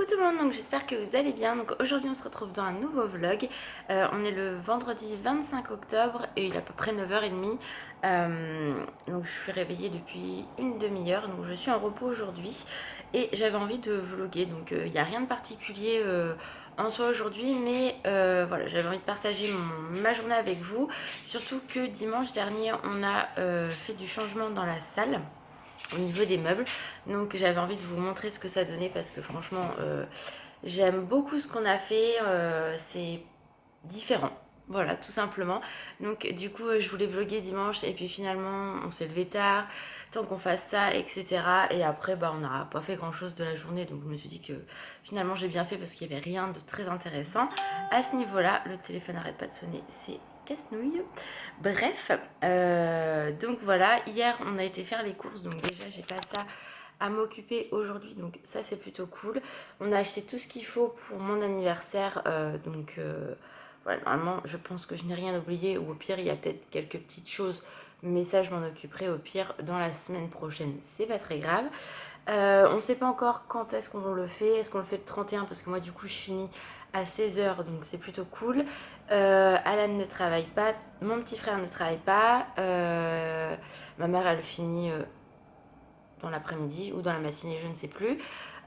tout le monde, donc j'espère que vous allez bien. Donc aujourd'hui on se retrouve dans un nouveau vlog. On est le vendredi 25 octobre et il est à peu près 9h30. Donc je suis réveillée depuis une demi-heure, donc je suis en repos aujourd'hui et j'avais envie de vlogger. Donc il n'y a rien de particulier en soi aujourd'hui, mais voilà, j'avais envie de partager ma journée avec vous. Surtout que dimanche dernier on a fait du changement dans la salle au niveau des meubles, donc j'avais envie de vous montrer ce que ça donnait parce que franchement j'aime beaucoup ce qu'on a fait, c'est différent, voilà, tout simplement. Donc du coup je voulais vlogger dimanche et puis finalement on s'est levé tard, tant qu'on fasse ça, etc. Et après on n'a pas fait grand chose de la journée, donc je me suis dit que finalement j'ai bien fait parce qu'il n'y avait rien de très intéressant à ce niveau là. Le téléphone n'arrête pas de sonner, c'est casse-nouille. Bref, donc voilà, hier on a été faire les courses, donc déjà j'ai pas ça à m'occuper aujourd'hui, donc ça c'est plutôt cool. On a acheté tout ce qu'il faut pour mon anniversaire, voilà, normalement je pense que je n'ai rien oublié, ou au pire il y a peut-être quelques petites choses, mais ça je m'en occuperai au pire dans la semaine prochaine, c'est pas très grave. On ne sait pas encore quand est-ce qu'on le fait, est-ce qu'on le fait le 31, parce que moi du coup je finis à 16h, donc c'est plutôt cool. Alan ne travaille pas, mon petit frère ne travaille pas, ma mère elle finit dans l'après-midi ou dans la matinée, je ne sais plus.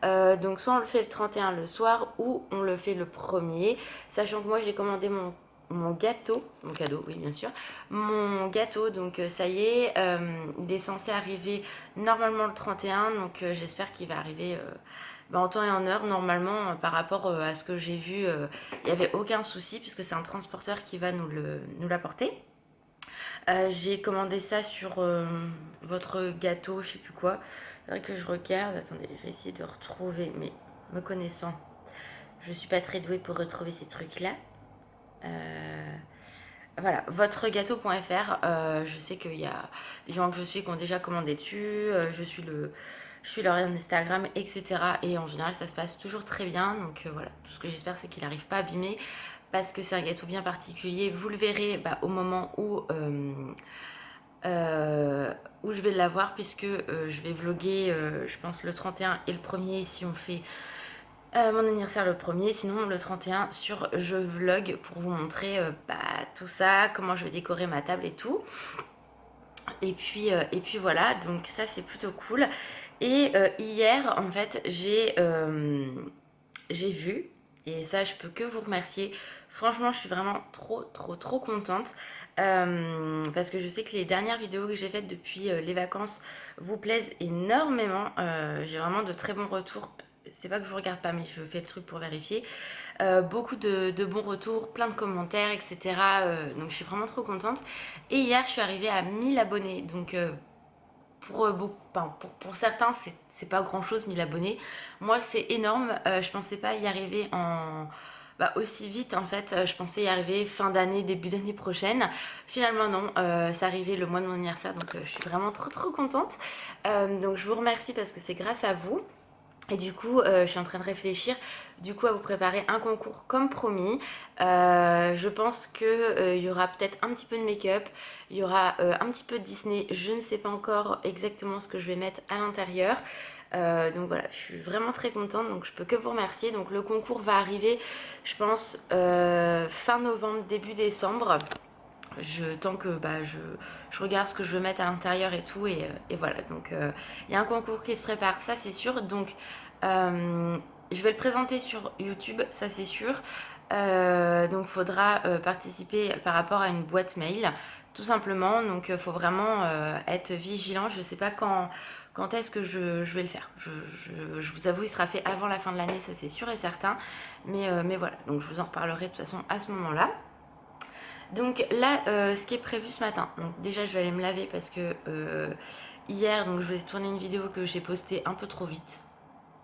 Donc soit on le fait le 31 le soir ou on le fait le 1er, sachant que moi j'ai commandé mon gâteau, mon cadeau, oui bien sûr, mon gâteau, donc ça y est, il est censé arriver normalement le 31, donc j'espère qu'il va arriver en temps et en heure. Normalement, par rapport à ce que j'ai vu, il n'y avait aucun souci puisque c'est un transporteur qui va nous l'apporter. J'ai commandé ça sur votre gâteau, je sais plus quoi. C'est vrai que je regarde, attendez, je vais essayer de retrouver, mais me connaissant, je suis pas très douée pour retrouver ces trucs-là. Voilà, votregâteau.fr, je sais qu'il y a des gens que je suis qui ont déjà commandé dessus, je suis leur Instagram, etc. Et en général, ça se passe toujours très bien. Donc voilà, tout ce que j'espère, c'est qu'il n'arrive pas à abîmer parce que c'est un gâteau bien particulier. Vous le verrez au moment où je vais l'avoir, puisque je vais vlogger, je pense, le 31 et le 1er si on fait mon anniversaire le 1er, sinon le 31 sur je vlog pour vous montrer tout ça, comment je vais décorer ma table et tout. Et puis voilà, donc ça c'est plutôt cool. Et hier en fait j'ai vu, et ça je peux que vous remercier, franchement je suis vraiment trop contente. Parce que je sais que les dernières vidéos que j'ai faites depuis les vacances vous plaisent énormément. J'ai vraiment de très bons retours. C'est pas que je regarde pas, mais je fais le truc pour vérifier. Beaucoup de bons retours, plein de commentaires, etc. Donc je suis vraiment trop contente. Et hier, je suis arrivée à 1000 abonnés. Donc pour certains, c'est pas grand chose 1000 abonnés. Moi, c'est énorme. Je pensais pas y arriver aussi vite en fait. Je pensais y arriver fin d'année, début d'année prochaine. Finalement non, c'est arrivé le mois de mon anniversaire, donc je suis vraiment trop contente. Donc je vous remercie parce que c'est grâce à vous. Et du coup, je suis en train de réfléchir du coup à vous préparer un concours comme promis. Je pense que il y aura peut-être un petit peu de make-up, il y aura un petit peu de Disney. Je ne sais pas encore exactement ce que je vais mettre à l'intérieur. Donc voilà, je suis vraiment très contente, donc je peux que vous remercier. Donc le concours va arriver, je pense, fin novembre, début décembre. Tant que je regarde ce que je veux mettre à l'intérieur et tout, et voilà. Donc il y a un concours qui se prépare, ça c'est sûr. Donc je vais le présenter sur YouTube, ça c'est sûr. Donc il faudra participer par rapport à une boîte mail, tout simplement. Donc il faut vraiment être vigilant. Je sais pas quand est-ce que je vais le faire. Je vous avoue, il sera fait avant la fin de l'année, ça c'est sûr et certain. Mais voilà, donc je vous en reparlerai de toute façon à ce moment-là. Donc là, ce qui est prévu ce matin, donc déjà je vais aller me laver parce que hier, donc je vous ai tourné une vidéo que j'ai postée un peu trop vite.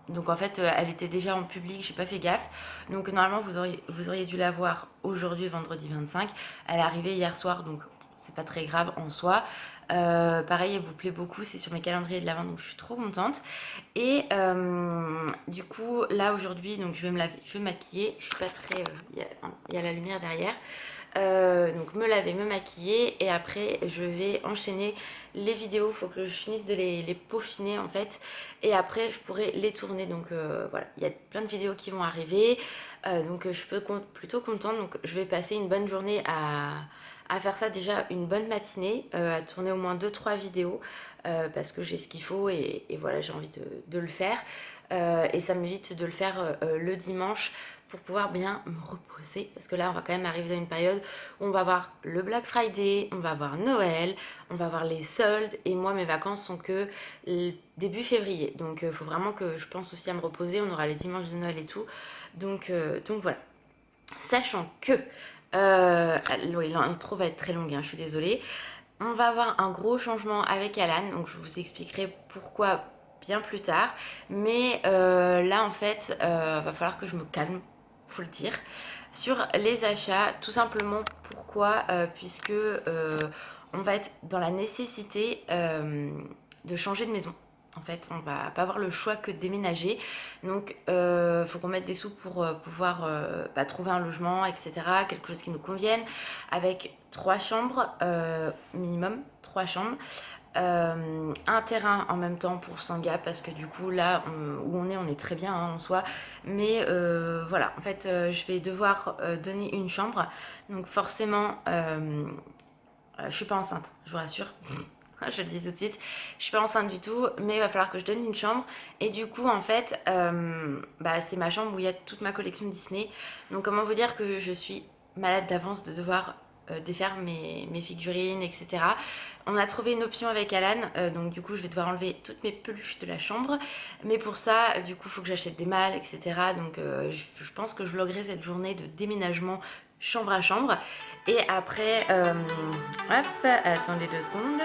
Donc en fait, elle était déjà en public, j'ai pas fait gaffe. Donc normalement, vous auriez dû la voir aujourd'hui, vendredi 25. Elle est arrivée hier soir, donc c'est pas très grave en soi. Pareil, elle vous plaît beaucoup, c'est sur mes calendriers de l'avant, donc je suis trop contente. Et du coup, là aujourd'hui, donc je vais me laver, je vais me maquiller. Je suis pas très... Il y a la lumière derrière. Donc me laver, me maquiller et après je vais enchaîner les vidéos. Il faut que je finisse de les peaufiner en fait et après je pourrai les tourner. Donc voilà, il y a plein de vidéos qui vont arriver, donc je suis plutôt contente. Donc je vais passer une bonne journée à faire ça, déjà une bonne matinée, à tourner au moins 2-3 vidéos parce que j'ai ce qu'il faut et voilà, j'ai envie de le faire et ça m'évite de le faire le dimanche pour pouvoir bien me reposer parce que là on va quand même arriver dans une période où on va avoir le Black Friday, on va avoir Noël, on va avoir les soldes et moi mes vacances sont que début février, donc il faut vraiment que je pense aussi à me reposer. On aura les dimanches de Noël et tout, donc voilà, sachant que oui, l'intro va être très longue, hein, je suis désolée. On va avoir un gros changement avec Alan, donc je vous expliquerai pourquoi bien plus tard, mais là en fait va falloir que je me calme, faut le dire, sur les achats, tout simplement. Pourquoi puisque on va être dans la nécessité de changer de maison. En fait, on va pas avoir le choix que de déménager. Donc, faut qu'on mette des sous pour pouvoir trouver un logement, etc. Quelque chose qui nous convienne, avec 3 chambres minimum, 3 chambres. Un terrain en même temps pour Sanga parce que du coup là où on est très bien hein, en soi, mais voilà, en fait je vais devoir donner une chambre, donc forcément je suis pas enceinte, je vous rassure. Je le dis tout de suite, je suis pas enceinte du tout, mais il va falloir que je donne une chambre. Et du coup, en fait, c'est ma chambre où il y a toute ma collection Disney. Donc, comment vous dire que je suis malade d'avance de devoir défaire mes figurines, etc. On a trouvé une option avec Alan, donc du coup, je vais devoir enlever toutes mes peluches de la chambre. Mais pour ça, du coup, il faut que j'achète des malles, etc. Donc, je pense que je vloggerai cette journée de déménagement chambre à chambre. Et après, hop, attendez 2 secondes.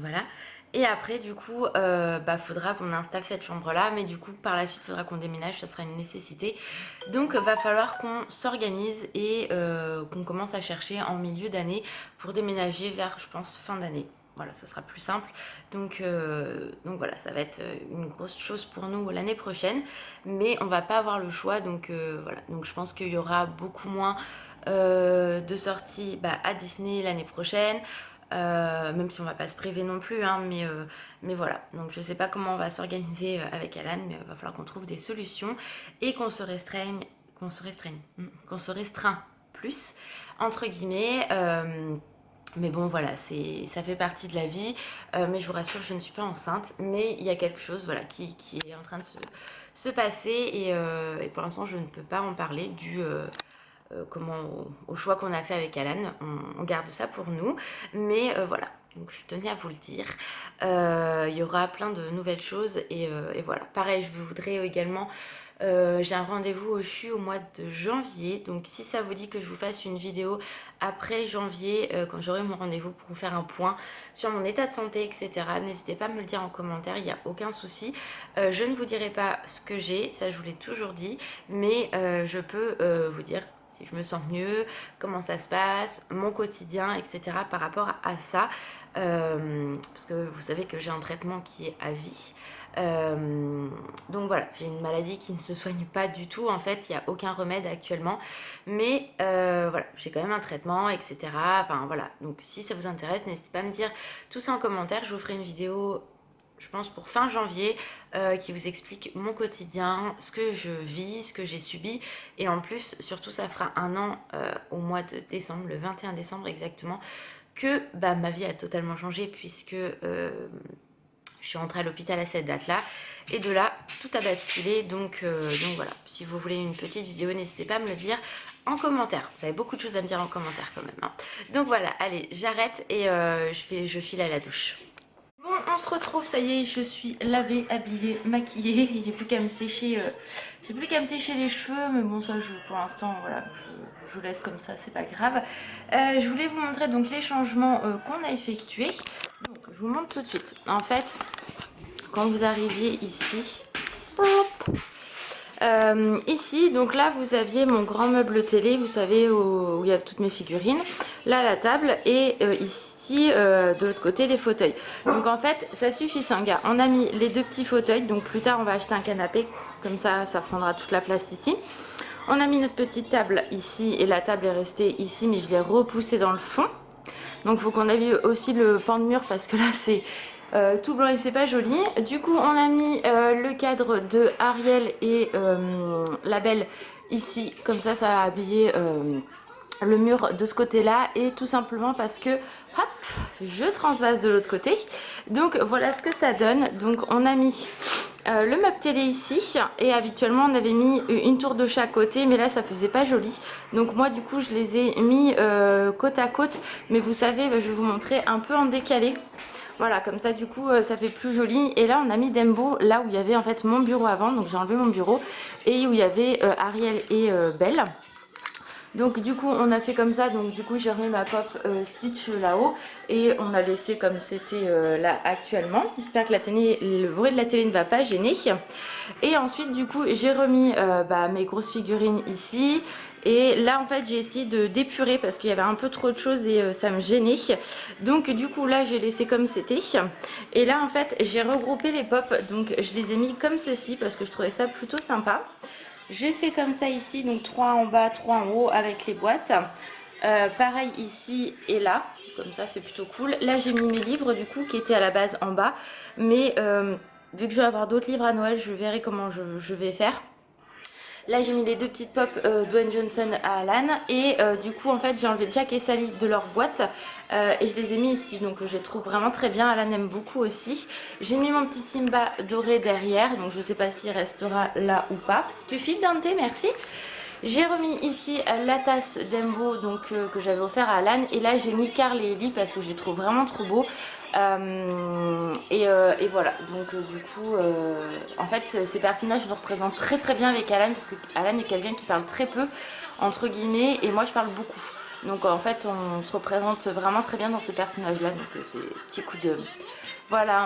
Voilà. Et après, du coup, faudra qu'on installe cette chambre-là. Mais du coup, par la suite, faudra qu'on déménage. Ça sera une nécessité. Donc, va falloir qu'on s'organise et qu'on commence à chercher en milieu d'année pour déménager vers, je pense, fin d'année. Voilà, ça sera plus simple. Donc voilà, ça va être une grosse chose pour nous l'année prochaine. Mais on va pas avoir le choix. Donc voilà. Donc je pense qu'il y aura beaucoup moins de sorties à Disney l'année prochaine. Même si on va pas se priver non plus hein, mais voilà, donc je sais pas comment on va s'organiser avec Alan, mais il va falloir qu'on trouve des solutions et qu'on se restreint plus entre guillemets, mais bon voilà, ça fait partie de la vie, mais je vous rassure, je ne suis pas enceinte, mais il y a quelque chose voilà, qui est en train de se passer et pour l'instant je ne peux pas en parler dû au choix qu'on a fait avec Alan. On garde ça pour nous, mais voilà, donc je tenais à vous le dire. Il y aura plein de nouvelles choses et voilà, pareil, je voudrais également j'ai un rendez-vous au CHU au mois de janvier, donc si ça vous dit que je vous fasse une vidéo après janvier, quand j'aurai mon rendez-vous, pour vous faire un point sur mon état de santé, etc., n'hésitez pas à me le dire en commentaire, il n'y a aucun souci. Je ne vous dirai pas ce que j'ai, ça je vous l'ai toujours dit, mais je peux vous dire si je me sens mieux, comment ça se passe, mon quotidien, etc. par rapport à ça. Parce que vous savez que j'ai un traitement qui est à vie. Donc voilà, j'ai une maladie qui ne se soigne pas du tout. En fait, il n'y a aucun remède actuellement. Mais voilà, j'ai quand même un traitement, etc. Enfin voilà, donc si ça vous intéresse, n'hésitez pas à me dire tout ça en commentaire. Je vous ferai une vidéo, je pense pour fin janvier, qui vous explique mon quotidien, ce que je vis, ce que j'ai subi. Et en plus, surtout, ça fera 1 an au mois de décembre, le 21 décembre exactement, que ma vie a totalement changé puisque je suis rentrée à l'hôpital à cette date-là. Et de là, tout a basculé. Donc voilà, si vous voulez une petite vidéo, n'hésitez pas à me le dire en commentaire. Vous avez beaucoup de choses à me dire en commentaire quand même. Hein. Donc voilà, allez, j'arrête et je file à la douche. Bon, on se retrouve, ça y est, je suis lavée, habillée, maquillée. Il n'y a plus qu'à me sécher, j'ai plus qu'à me sécher les cheveux, mais bon, ça, pour l'instant, voilà, je laisse comme ça, c'est pas grave. Je voulais vous montrer donc les changements qu'on a effectués. Donc, je vous montre tout de suite. En fait, quand vous arriviez ici, hop, Ici, donc là vous aviez mon grand meuble télé, vous savez où il y a toutes mes figurines. Là la table et ici de l'autre côté les fauteuils. Donc en fait ça suffit ça gars. On a mis les deux petits fauteuils, donc plus tard on va acheter un canapé, comme ça prendra toute la place ici. On a mis notre petite table ici et la table est restée ici mais je l'ai repoussée dans le fond. Donc il faut qu'on ait vu aussi le pan de mur parce que là c'est tout blanc et c'est pas joli. Du coup on a mis le cadre de Ariel et la Belle ici, comme ça a habillé le mur de ce côté là, et tout simplement parce que hop, je transvase de l'autre côté. Donc voilà ce que ça donne. Donc on a mis le meuble télé ici, et habituellement on avait mis une tour de chaque côté, mais là ça faisait pas joli, donc moi du coup je les ai mis côte à côte, mais vous savez je vais vous montrer un peu en décalé. Voilà, comme ça du coup ça fait plus joli. Et là on a mis Dembo là où il y avait en fait mon bureau avant, donc j'ai enlevé mon bureau, et où il y avait Ariel et Belle. Donc du coup on a fait comme ça, donc du coup j'ai remis ma pop Stitch là-haut et on a laissé comme c'était là actuellement. J'espère que le bruit de la télé ne va pas gêner. Et ensuite du coup j'ai remis mes grosses figurines ici. Et là en fait j'ai essayé de d'épurer parce qu'il y avait un peu trop de choses et ça me gênait. Donc du coup là j'ai laissé comme c'était. Et là en fait j'ai regroupé les pop, donc je les ai mis comme ceci parce que je trouvais ça plutôt sympa. J'ai fait comme ça ici, donc 3 en bas, 3 en haut avec les boîtes. Pareil ici et là, comme ça c'est plutôt cool. Là j'ai mis mes livres du coup qui étaient à la base en bas. Mais vu que je vais avoir d'autres livres à Noël, je verrai comment je vais faire. Là j'ai mis les deux petites pop Dwayne Johnson à Alan. Et du coup en fait j'ai enlevé Jack et Sally de leur boîte. Et je les ai mis ici, donc je les trouve vraiment très bien. Alan aime beaucoup aussi. J'ai mis mon petit Simba doré derrière, donc je ne sais pas s'il restera là ou pas. Tu files Dante, merci. J'ai remis ici la tasse d'Embo donc que j'avais offert à Alan. Et là j'ai mis Carl et Ellie parce que je les trouve vraiment trop beaux. Et voilà, donc du coup en fait ces personnages nous représentent très très bien avec Alan, parce que Alan est quelqu'un qui parle très peu entre guillemets et moi je parle beaucoup. Donc en fait on se représente vraiment très bien dans ces personnages là, donc c'est un petit coup de... Voilà,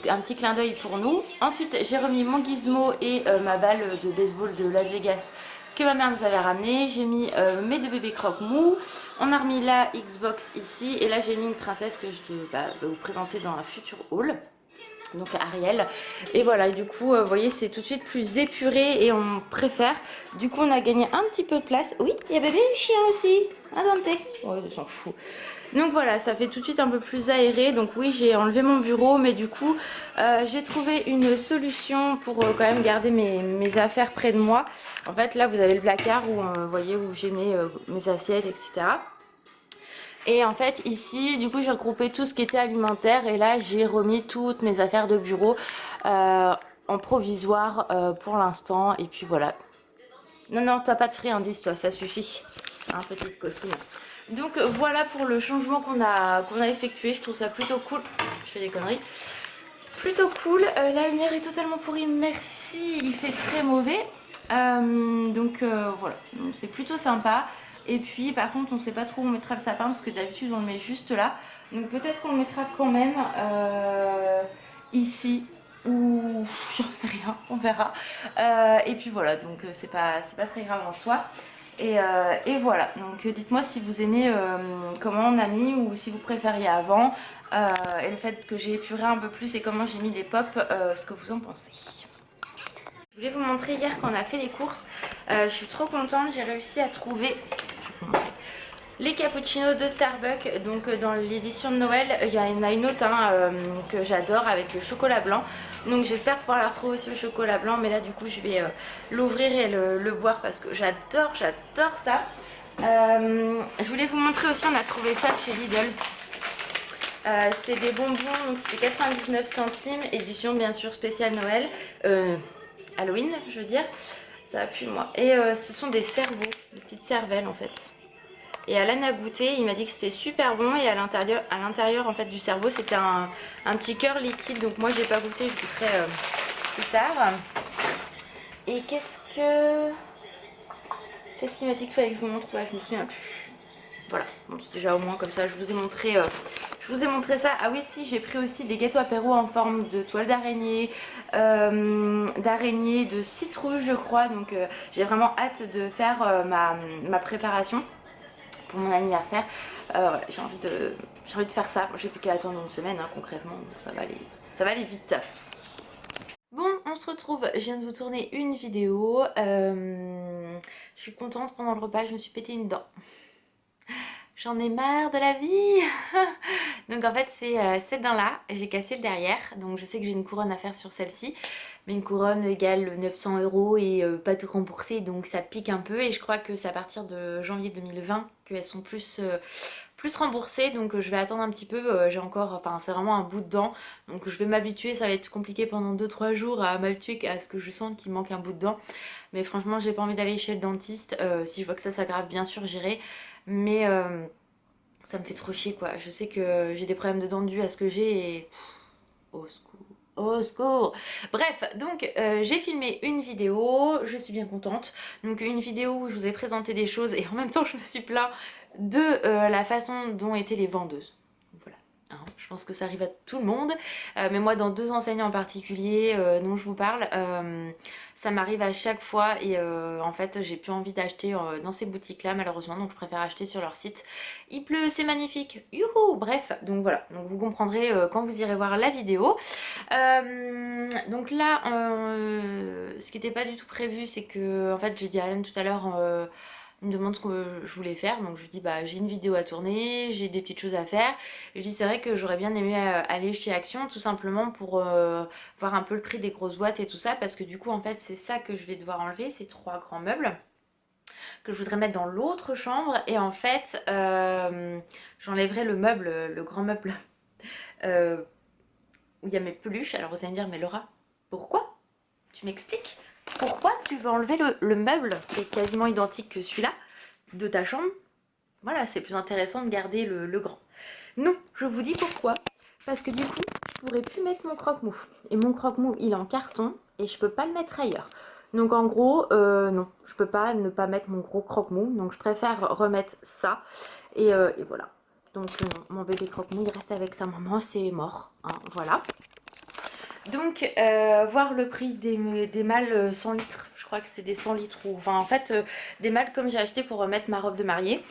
un petit clin d'œil pour nous. Ensuite j'ai remis mon gizmo et ma balle de baseball de Las Vegas que ma mère nous avait ramené. J'ai mis mes deux bébés croque-mou. On a remis la Xbox ici. Et là j'ai mis une princesse que je vais vous présenter dans un futur haul. Donc Ariel. Et voilà, du coup vous voyez c'est tout de suite plus épuré et on préfère. Du coup on a gagné un petit peu de place. Oui, il y a bébé et chien aussi. Ah Dante. Ouais, il s'en fout. Donc voilà, ça fait tout de suite un peu plus aéré. Donc oui, j'ai enlevé mon bureau, mais du coup j'ai trouvé une solution pour quand même garder mes affaires près de moi. En fait là vous avez le placard où vous voyez où j'ai mes assiettes, etc. Et en fait ici du coup j'ai regroupé tout ce qui était alimentaire, et là j'ai remis toutes mes affaires de bureau en provisoire pour l'instant. Et puis voilà. Non, t'as pas de friandises toi, ça suffit, hein, petite coquine. Donc voilà pour le changement qu'on a effectué. Je trouve ça plutôt cool. Je fais des conneries. Plutôt cool. La lumière est totalement pourrie, merci, il fait très mauvais. Voilà, c'est plutôt sympa. Et puis par contre on sait pas trop où on mettra le sapin, parce que d'habitude on le met juste là. Donc peut-être qu'on le mettra quand même ici, ou j'en sais rien, on verra. Et puis voilà, donc c'est pas très grave en soi. Et voilà, donc dites-moi si vous aimez comment on a mis, ou si vous préfériez avant, et le fait que j'ai épuré un peu plus et comment j'ai mis les pop, ce que vous en pensez. Je voulais vous montrer hier quand on a fait les courses, je suis trop contente, j'ai réussi à trouver les cappuccinos de Starbucks. Donc dans l'édition de Noël, il y en a une autre que j'adore avec le chocolat blanc. Donc j'espère pouvoir la retrouver aussi au chocolat blanc, mais là du coup je vais l'ouvrir et le boire parce que j'adore ça. Je voulais vous montrer aussi, on a trouvé ça chez Lidl. C'est des bonbons, donc c'était 99 centimes, édition bien sûr spéciale Noël, Halloween je veux dire, ça va plus moi. Et ce sont des cerveaux, des petites cervelles en fait. Et Alan a goûté, il m'a dit que c'était super bon, et à l'intérieur en fait du cerveau c'était un petit cœur liquide. Donc moi j'ai pas goûté, je goûterai plus tard. Et qu'est-ce qu'il m'a dit qu'il fallait que je vous montre? Ouais, je me souviens plus. Voilà, bon, c'est déjà au moins comme ça, je vous ai montré Je vous ai montré ça. Ah oui, si, j'ai pris aussi des gâteaux apéro en forme de toile d'araignée, de citrouille, je crois. Donc j'ai vraiment hâte de faire ma préparation pour mon anniversaire. Voilà, j'ai envie de faire ça. J'ai plus qu'à attendre une semaine, hein, concrètement, donc ça va aller vite. Bon, on se retrouve, je viens de vous tourner une vidéo. Je suis contente, pendant le repas, je me suis pété une dent. J'en ai marre de la vie. Donc en fait c'est cette dent là, j'ai cassé le derrière. Donc je sais que j'ai une couronne à faire sur celle-ci. Mais une couronne égale 900 € et pas tout remboursé. Donc ça pique un peu. Et je crois que c'est à partir de janvier 2020 qu'elles sont plus remboursées. Donc je vais attendre un petit peu. J'ai encore, enfin c'est vraiment un bout de dent. Donc je vais m'habituer. Ça va être compliqué pendant 2-3 jours à m'habituer à ce que je sente qu'il manque un bout de dent. Mais franchement j'ai pas envie d'aller chez le dentiste. Si je vois que ça s'aggrave, bien sûr j'irai. Mais ça me fait trop chier quoi. Je sais que j'ai des problèmes de dents dus à ce que j'ai et... Au secours. Au secours. Bref, donc j'ai filmé une vidéo, je suis bien contente. Donc une vidéo où je vous ai présenté des choses et en même temps je me suis plaint de la façon dont étaient les vendeuses. Voilà. Hein, je pense que ça arrive à tout le monde. Mais moi dans 2 enseignes en particulier dont je vous parle, ça m'arrive à chaque fois et en fait j'ai plus envie d'acheter dans ces boutiques là malheureusement, donc je préfère acheter sur leur site. Il pleut, c'est magnifique, youhou. Bref, donc voilà, donc vous comprendrez quand vous irez voir la vidéo. Donc là ce qui n'était pas du tout prévu, c'est que en fait j'ai dit à Alan tout à l'heure, il me demande ce que je voulais faire, donc je lui dis bah j'ai une vidéo à tourner, j'ai des petites choses à faire. Et je dis c'est vrai que j'aurais bien aimé aller chez Action tout simplement pour voir un peu le prix des grosses boîtes et tout ça, parce que du coup en fait c'est ça que je vais devoir enlever, ces 3 grands meubles que je voudrais mettre dans l'autre chambre. Et en fait j'enlèverai le meuble, le grand meuble où il y a mes peluches. Alors vous allez me dire mais Laura, pourquoi? Tu m'expliques? Pourquoi tu veux enlever le meuble qui est quasiment identique que celui-là de ta chambre? Voilà, c'est plus intéressant de garder le grand. Non, je vous dis pourquoi. Parce que du coup, je pourrais plus mettre mon croque-mou. Et mon croque-mou, il est en carton et je peux pas le mettre ailleurs. Donc en gros, non, je peux pas ne pas mettre mon gros croque-mou. Donc je préfère remettre ça. Et voilà. Donc mon bébé croque-mou, il reste avec sa maman, c'est mort. Hein, voilà. Donc voir le prix des malles 100 litres. Je crois que c'est des 100 litres. Enfin en fait, des malles comme j'ai acheté pour remettre ma robe de mariée.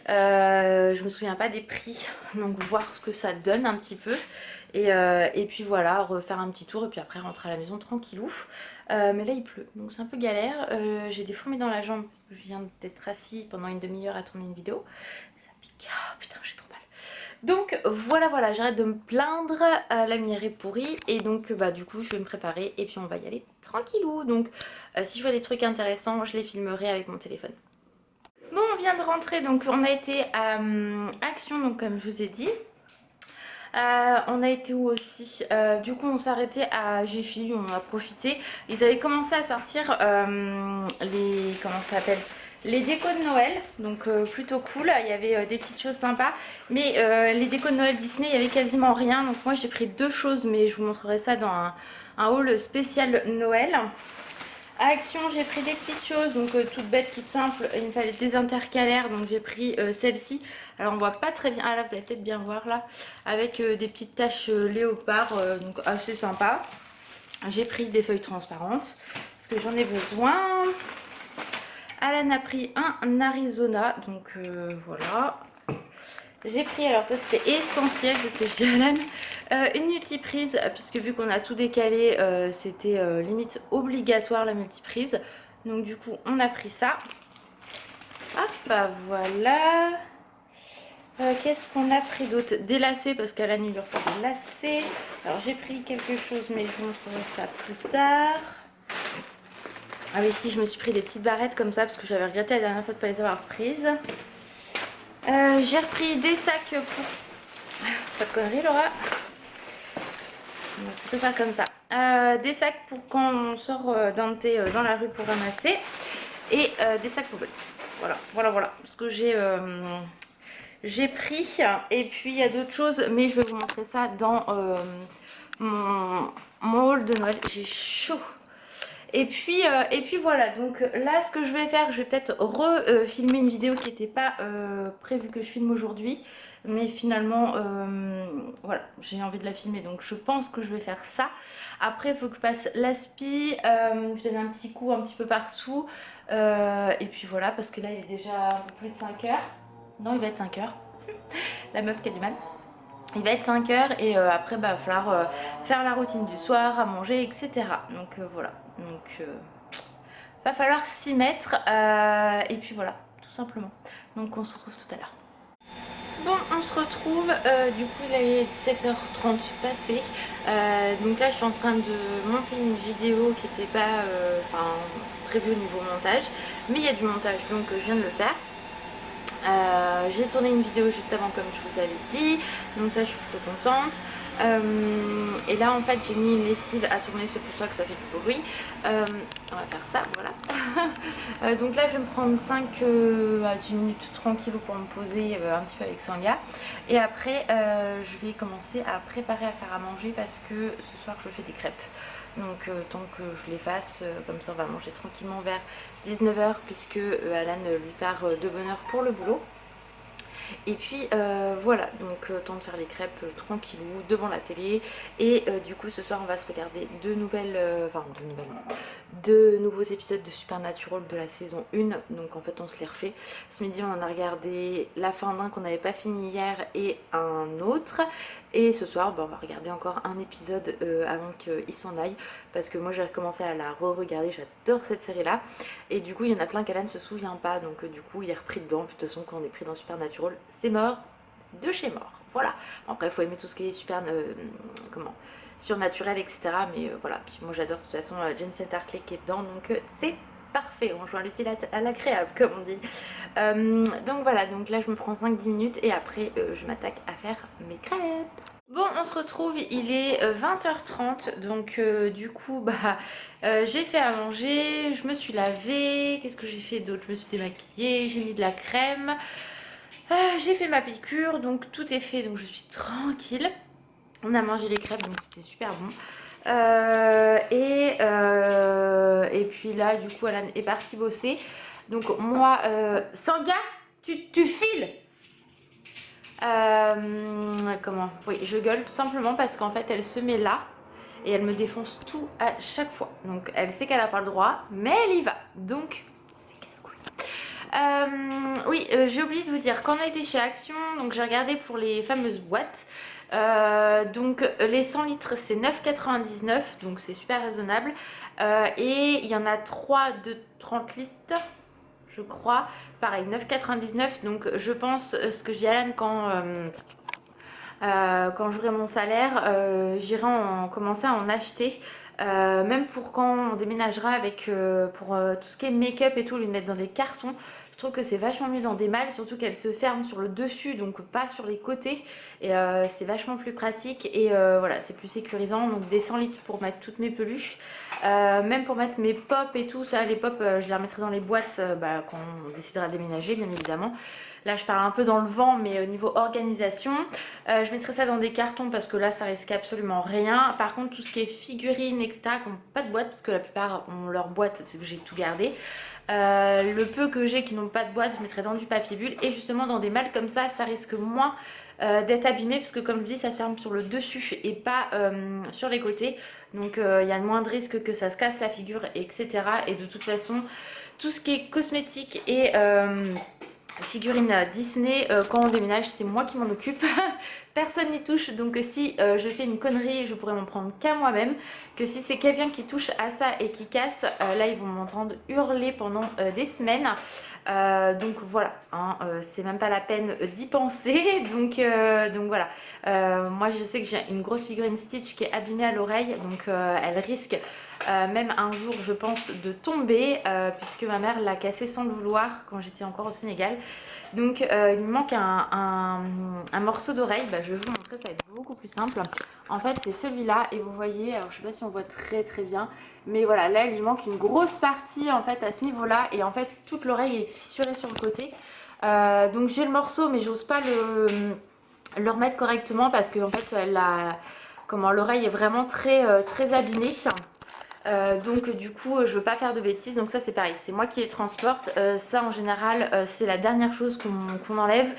Je me souviens pas des prix, donc voir ce que ça donne un petit peu. Et puis voilà, refaire un petit tour et puis après rentrer à la maison tranquillou. Mais là il pleut, donc c'est un peu galère. J'ai des fourmis dans la jambe parce que je viens d'être assis pendant une demi-heure à tourner une vidéo. Ça pique, oh, putain j'ai trop mal. Donc voilà, j'arrête de me plaindre, la lumière est pourrie et donc bah du coup je vais me préparer et puis on va y aller tranquillou. Donc si je vois des trucs intéressants, je les filmerai avec mon téléphone. Bon, on vient de rentrer, donc on a été à Action, donc comme je vous ai dit. On a été où aussi? Du coup on s'est arrêté à Jiffy, on a profité. Ils avaient commencé à sortir les... comment ça s'appelle? Les décos de Noël, donc plutôt cool. Il y avait des petites choses sympas. Mais les décos de Noël Disney, il y avait quasiment rien. Donc moi j'ai pris 2 choses, mais je vous montrerai ça dans un haul spécial Noël. À Action j'ai pris des petites choses, donc toutes bêtes, toutes simples. Il me fallait des intercalaires, donc j'ai pris celle-ci. Alors on voit pas très bien, ah là vous allez peut-être bien voir là, avec des petites taches léopard, donc assez sympa. J'ai pris des feuilles transparentes, parce que j'en ai besoin. Alan a pris un Arizona, donc voilà. J'ai pris, alors ça c'était essentiel, c'est ce que je dis à Alan, une multiprise, puisque vu qu'on a tout décalé, c'était limite obligatoire la multiprise. Donc du coup on a pris ça. Hop, bah voilà. Qu'est-ce qu'on a pris d'autre? Des lacets, parce qu'Alan il leur faut des lacets. Alors j'ai pris quelque chose, mais je vous montrerai ça plus tard. Ah mais si, je me suis pris des petites barrettes comme ça, parce que j'avais regretté la dernière fois de ne pas les avoir prises. J'ai repris des sacs pour... Pas de conneries Laura. On va plutôt faire comme ça. Des sacs pour quand on sort dans la rue pour ramasser. Et des sacs poubelles. Voilà. Parce que j'ai pris. Et puis il y a d'autres choses, mais je vais vous montrer ça dans mon haul de Noël. J'ai chaud. Et puis voilà, donc là ce que je vais faire, je vais peut-être refilmer une vidéo qui n'était pas prévue que je filme aujourd'hui. Mais finalement, voilà, j'ai envie de la filmer, donc je pense que je vais faire ça. Après, il faut que je passe l'aspi, je donne un petit coup un petit peu partout. Et puis voilà, parce que là, il est déjà un peu plus de 5 heures. Non, il va être 5 heures. La meuf qui a du mal. Il va être 5 heures et après, bah, il va falloir faire la routine du soir, à manger, etc. Donc voilà, donc va falloir s'y mettre. Et puis voilà, tout simplement. Donc on se retrouve tout à l'heure. Bon, on se retrouve, du coup il est 17h30 passé, donc là je suis en train de monter une vidéo qui n'était pas prévue au niveau montage, mais il y a du montage donc je viens de le faire. J'ai tourné une vidéo juste avant comme je vous avais dit, donc ça je suis plutôt contente. Et là en fait j'ai mis une lessive à tourner, c'est pour ça que ça fait du bruit. On va faire ça, voilà. Donc là je vais me prendre 5 à 10 minutes tranquille pour me poser un petit peu avec Sanga. Et après je vais commencer à préparer à faire à manger parce que ce soir je fais des crêpes. Donc tant que je les fasse, comme ça on va manger tranquillement vers 19h puisque Alan lui part de bonne heure pour le boulot. Et puis voilà, donc temps de faire les crêpes tranquillou devant la télé. Et du coup ce soir on va se regarder deux nouveaux épisodes de Supernatural de la saison 1. Donc en fait on se les refait. Ce midi on en a regardé la fin d'un qu'on n'avait pas fini hier et un autre. Et ce soir on va regarder encore un épisode avant qu'il s'en aille. Parce que moi j'ai recommencé à la re-regarder, j'adore cette série là. Et du coup il y en a plein qu'Alan ne se souvient pas. Donc du coup il est repris dedans. Puis de toute façon quand on est pris dans Supernatural, c'est mort de chez mort. Voilà. Après il faut aimer tout ce qui est surnaturel, etc. Mais voilà. Puis moi j'adore de toute façon Jensen Tarkley qui est dedans. Donc c'est parfait. On joint l'utile à l'agréable comme on dit. Donc voilà. Donc là je me prends 5-10 minutes et après je m'attaque à faire mes crêpes. Bon, on se retrouve, il est 20h30, donc du coup, j'ai fait à manger, je me suis lavée, qu'est-ce que j'ai fait d'autre? Je me suis démaquillée, j'ai mis de la crème, j'ai fait ma piqûre, donc tout est fait, donc je suis tranquille. On a mangé les crêpes, donc c'était super bon. Et puis là, du coup, Alan est parti bosser. Donc moi, Sanga, tu files! Oui, je gueule tout simplement parce qu'en fait elle se met là et elle me défonce tout à chaque fois. Donc elle sait qu'elle n'a pas le droit, mais elle y va. Donc c'est casse-couille. Oui, j'ai oublié de vous dire, quand on a été chez Action, donc j'ai regardé pour les fameuses boîtes. Donc les 100 litres c'est 9,99, donc c'est super raisonnable. Et il y en a 3 de 30 litres. Je crois, pareil 9,99, donc je pense ce que je dis à Alan quand j'aurai mon salaire, j'irai commencer à en acheter, même pour quand on déménagera avec pour tout ce qui est make-up et tout, lui mettre dans des cartons. Je trouve que c'est vachement mieux dans des malles, surtout qu'elles se ferment sur le dessus, donc pas sur les côtés. Et c'est vachement plus pratique et voilà, c'est plus sécurisant. Donc des 100 litres pour mettre toutes mes peluches. Même pour mettre mes pop et tout ça, les pop je les remettrai dans les boîtes quand on décidera de déménager bien évidemment. Là je parle un peu dans le vent, mais au niveau organisation, je mettrai ça dans des cartons parce que là ça risque absolument rien. Par contre tout ce qui est figurines etc qui n'ont pas de boîte, parce que la plupart ont leur boîte parce que j'ai tout gardé. Le peu que j'ai qui n'ont pas de boîte, je mettrai dans du papier bulle et justement dans des malles comme ça risque moins d'être abîmé, parce que comme je dis ça se ferme sur le dessus et pas sur les côtés, donc il y a moins de risque que ça se casse la figure etc. Et de toute façon tout ce qui est cosmétique et figurines Disney, quand on déménage c'est moi qui m'en occupe. Personne n'y touche, donc si je fais une connerie je pourrais m'en prendre qu'à moi-même, que si c'est quelqu'un qui touche à ça et qui casse, là ils vont m'entendre hurler pendant des semaines. Donc voilà, hein, c'est même pas la peine d'y penser. Donc voilà, moi je sais que j'ai une grosse figurine Stitch qui est abîmée à l'oreille, donc elle risque même un jour je pense de tomber, puisque ma mère l'a cassée sans le vouloir quand j'étais encore au Sénégal. Donc il me manque un morceau d'oreille, je vais vous montrer, ça va être beaucoup plus simple. En fait c'est celui-là et vous voyez, alors je sais pas si on voit très bien, mais voilà, là il lui manque une grosse partie en fait à ce niveau là, et en fait toute l'oreille est fissurée sur le côté. Donc j'ai le morceau mais j'ose pas le remettre correctement parce que en fait l'oreille est vraiment très abîmée. Donc du coup je veux pas faire de bêtises, donc ça c'est pareil, c'est moi qui les transporte. Ça en général c'est la dernière chose qu'on enlève.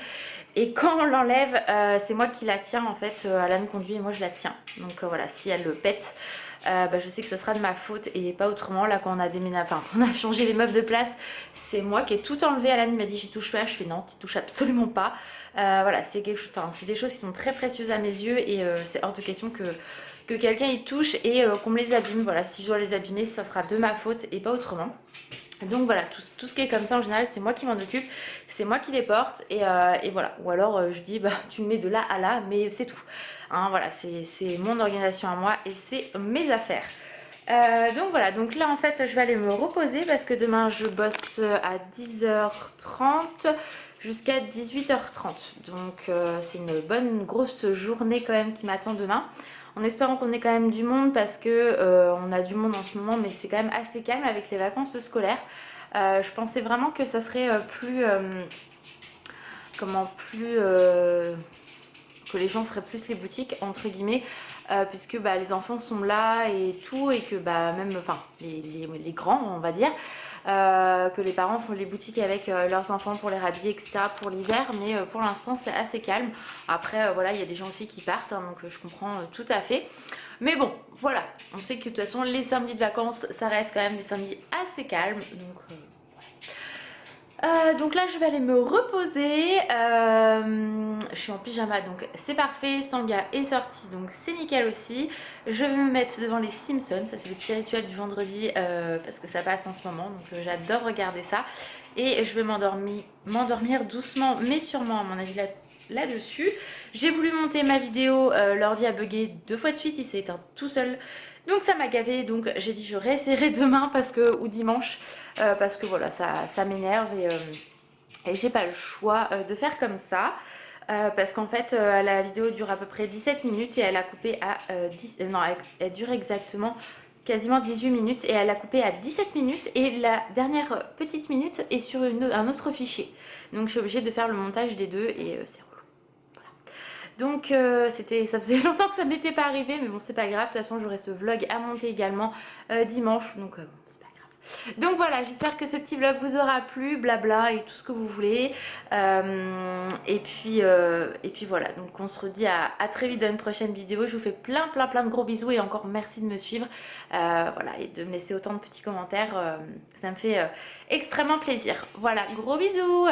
Et quand on l'enlève, c'est moi qui la tiens en fait. Alan conduit et moi je la tiens. Donc voilà, si elle le pète, bah, je sais que ce sera de ma faute et pas autrement. Là quand on a déménagé, enfin on a changé les meubles de place, c'est moi qui ai tout enlevé. Alan il m'a dit j'y touche pas, je fais non, tu touches absolument pas. Voilà, c'est des choses qui sont très précieuses à mes yeux et c'est hors de question que quelqu'un y touche et qu'on me les abîme. Voilà, si je dois les abîmer, ça sera de ma faute et pas autrement. Donc voilà, tout ce qui est comme ça en général, c'est moi qui m'en occupe, c'est moi qui les porte et voilà. Ou alors je dis bah tu me mets de là à là, mais c'est tout. Hein, voilà, c'est mon organisation à moi et c'est mes affaires. Donc voilà, donc là en fait je vais aller me reposer parce que demain je bosse à 10h30 jusqu'à 18h30. Donc c'est une bonne grosse journée quand même qui m'attend demain. En espérant qu'on ait quand même du monde parce que on a du monde en ce moment mais c'est quand même assez calme avec les vacances scolaires. Je pensais vraiment que ça serait que les gens feraient plus les boutiques entre guillemets puisque bah, les enfants sont là et tout et que bah même enfin les grands on va dire que les parents font les boutiques avec leurs enfants pour les rhabiller etc pour l'hiver mais pour l'instant c'est assez calme. Après voilà il y a des gens aussi qui partent hein, donc je comprends tout à fait mais bon voilà on sait que de toute façon les samedis de vacances ça reste quand même des samedis assez calmes donc là je vais aller me reposer, je suis en pyjama donc c'est parfait, Sanga est sorti donc c'est nickel aussi. Je vais me mettre devant les Simpsons, ça c'est le petit rituel du vendredi parce que ça passe en ce moment donc j'adore regarder ça. Et je vais m'endormir doucement mais sûrement à mon avis là-dessus. J'ai voulu monter ma vidéo, l'ordi a bugué 2 fois de suite, il s'est éteint tout seul. Donc ça m'a gavé, donc j'ai dit je réessayerai demain ou dimanche parce que voilà ça m'énerve et j'ai pas le choix de faire comme ça. Parce qu'en fait la vidéo dure à peu près 17 minutes et elle a coupé à 10... non elle dure exactement quasiment 18 minutes et elle a coupé à 17 minutes et la dernière petite minute est sur un autre fichier. Donc je suis obligée de faire le montage des deux et c'est relou. Donc ça faisait longtemps que ça m'était pas arrivé mais bon c'est pas grave, de toute façon j'aurai ce vlog à monter également dimanche donc bon, c'est pas grave. Donc voilà, j'espère que ce petit vlog vous aura plu, blabla et tout ce que vous voulez et puis voilà, donc on se redit à très vite dans une prochaine vidéo. Je vous fais plein de gros bisous et encore merci de me suivre voilà, et de me laisser autant de petits commentaires, ça me fait extrêmement plaisir. Voilà, gros bisous.